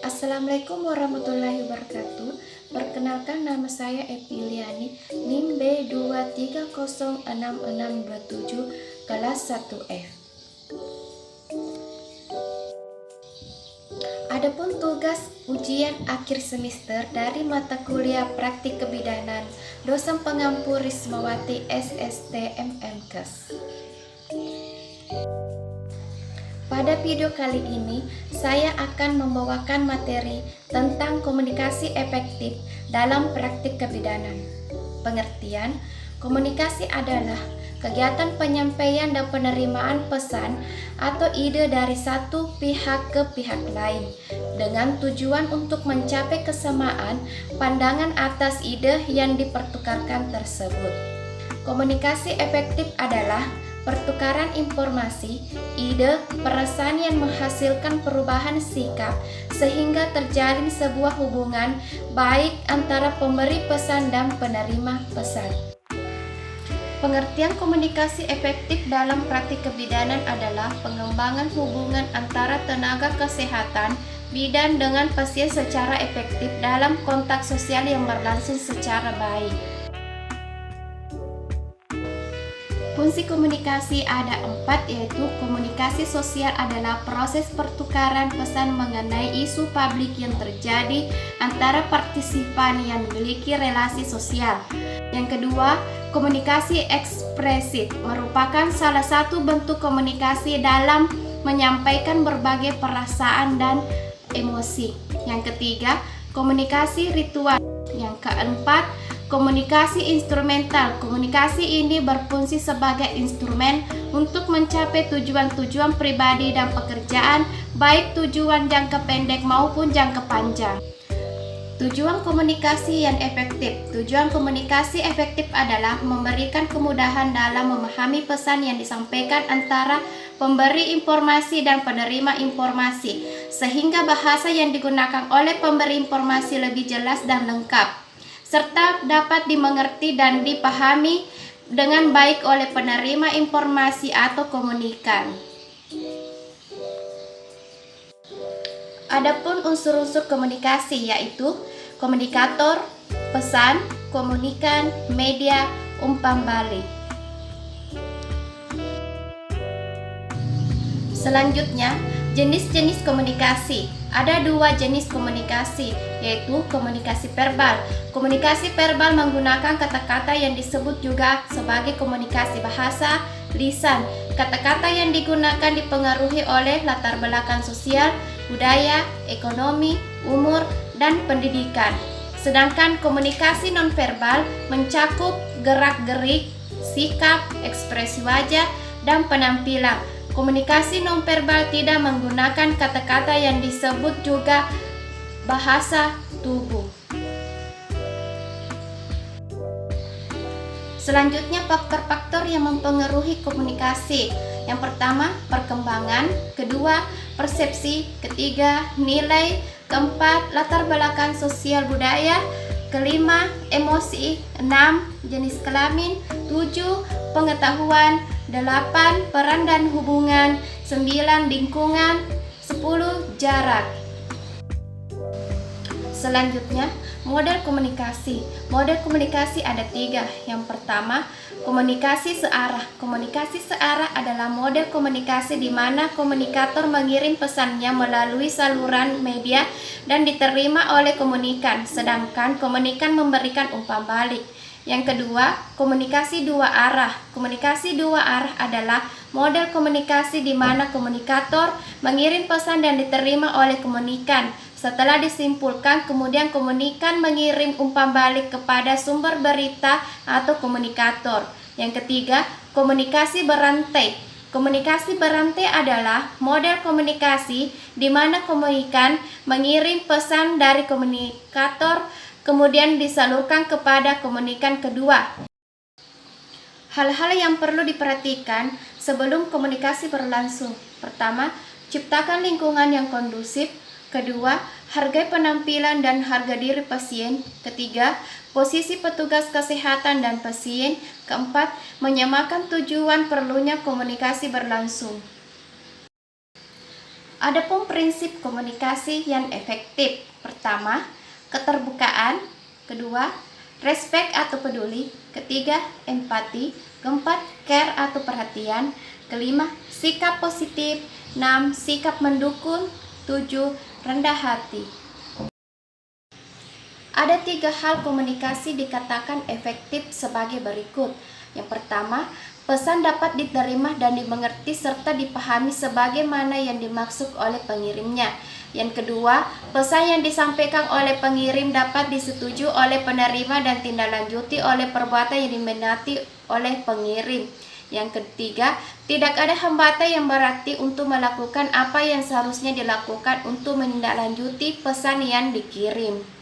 Assalamualaikum warahmatullahi wabarakatuh. Perkenalkan, nama saya Epiliani, NIM B23066627, kelas 1F. Adapun tugas ujian akhir semester dari mata kuliah Praktik Kebidanan, dosen pengampu Rismawati SST MMKes. Pada video kali ini, saya akan membawakan materi tentang komunikasi efektif dalam praktik kebidanan. Pengertian, komunikasi adalah kegiatan penyampaian dan penerimaan pesan atau ide dari satu pihak ke pihak lain dengan tujuan untuk mencapai kesamaan pandangan atas ide yang dipertukarkan tersebut. Komunikasi efektif adalah pertukaran informasi, ide, perasaan yang menghasilkan perubahan sikap sehingga terjalin sebuah hubungan baik antara pemberi pesan dan penerima pesan. Pengertian komunikasi efektif dalam praktik kebidanan adalah pengembangan hubungan antara tenaga kesehatan bidan dengan pasien secara efektif dalam kontak sosial yang berlangsung secara baik. Fungsi komunikasi ada 4, yaitu komunikasi sosial adalah proses pertukaran pesan mengenai isu publik yang terjadi antara partisipan yang memiliki relasi sosial. Yang kedua, komunikasi ekspresif merupakan salah satu bentuk komunikasi dalam menyampaikan berbagai perasaan dan emosi. Yang ketiga, komunikasi ritual. Yang keempat, komunikasi instrumental. Komunikasi ini berfungsi sebagai instrumen untuk mencapai tujuan-tujuan pribadi dan pekerjaan, baik tujuan jangka pendek maupun jangka panjang. Tujuan komunikasi yang efektif. Tujuan komunikasi efektif adalah memberikan kemudahan dalam memahami pesan yang disampaikan antara pemberi informasi dan penerima informasi, sehingga bahasa yang digunakan oleh pemberi informasi lebih jelas dan lengkap, serta dapat dimengerti dan dipahami dengan baik oleh penerima informasi atau komunikan. Adapun unsur-unsur komunikasi yaitu komunikator, pesan, komunikan, media, umpan balik. Selanjutnya, jenis-jenis komunikasi. Ada 2 jenis komunikasi, yaitu komunikasi verbal. Komunikasi verbal menggunakan kata-kata yang disebut juga sebagai komunikasi bahasa, lisan. Kata-kata yang digunakan dipengaruhi oleh latar belakang sosial, budaya, ekonomi, umur, dan pendidikan. Sedangkan komunikasi nonverbal mencakup gerak-gerik, sikap, ekspresi wajah, dan penampilan. Komunikasi nonverbal tidak menggunakan kata-kata yang disebut juga bahasa tubuh. Selanjutnya, faktor-faktor yang mempengaruhi komunikasi. Yang pertama, perkembangan. Kedua, persepsi. Ketiga, nilai. Keempat, latar belakang sosial budaya. Kelima, emosi. 6, jenis kelamin. 7, pengetahuan. 8, peran dan hubungan. 9, lingkungan. 10, jarak. Selanjutnya, model komunikasi. Model komunikasi ada 3. Yang pertama, komunikasi searah. Komunikasi searah adalah model komunikasi di mana komunikator mengirim pesannya melalui saluran media dan diterima oleh komunikan, sedangkan komunikan memberikan umpan balik. Yang kedua, komunikasi 2 arah. Komunikasi 2 arah adalah model komunikasi di mana komunikator mengirim pesan dan diterima oleh komunikan. Setelah disimpulkan, kemudian komunikan mengirim umpan balik kepada sumber berita atau komunikator. Yang ketiga, komunikasi berantai. Komunikasi berantai adalah model komunikasi di mana komunikan mengirim pesan dari komunikator, kemudian disalurkan kepada komunikan kedua. Hal-hal yang perlu diperhatikan sebelum komunikasi berlangsung. Pertama, ciptakan lingkungan yang kondusif. Kedua, hargai penampilan dan harga diri pasien. Ketiga, posisi petugas kesehatan dan pasien. Keempat, menyamakan tujuan perlunya komunikasi berlangsung. Adapun prinsip komunikasi yang efektif. Pertama, keterbukaan. Kedua, respect atau peduli. Ketiga, empati. Keempat, care atau perhatian. Kelima, sikap positif. 6, sikap mendukung. 7, rendah hati. Ada 3 hal komunikasi dikatakan efektif sebagai berikut. Yang pertama, pesan dapat diterima dan dimengerti serta dipahami sebagaimana yang dimaksud oleh pengirimnya. Yang kedua, pesan yang disampaikan oleh pengirim dapat disetujui oleh penerima dan tindaklanjuti oleh perbuatan yang diminati oleh pengirim. Yang ketiga, tidak ada hambatan yang berarti untuk melakukan apa yang seharusnya dilakukan untuk menindaklanjuti pesan yang dikirim.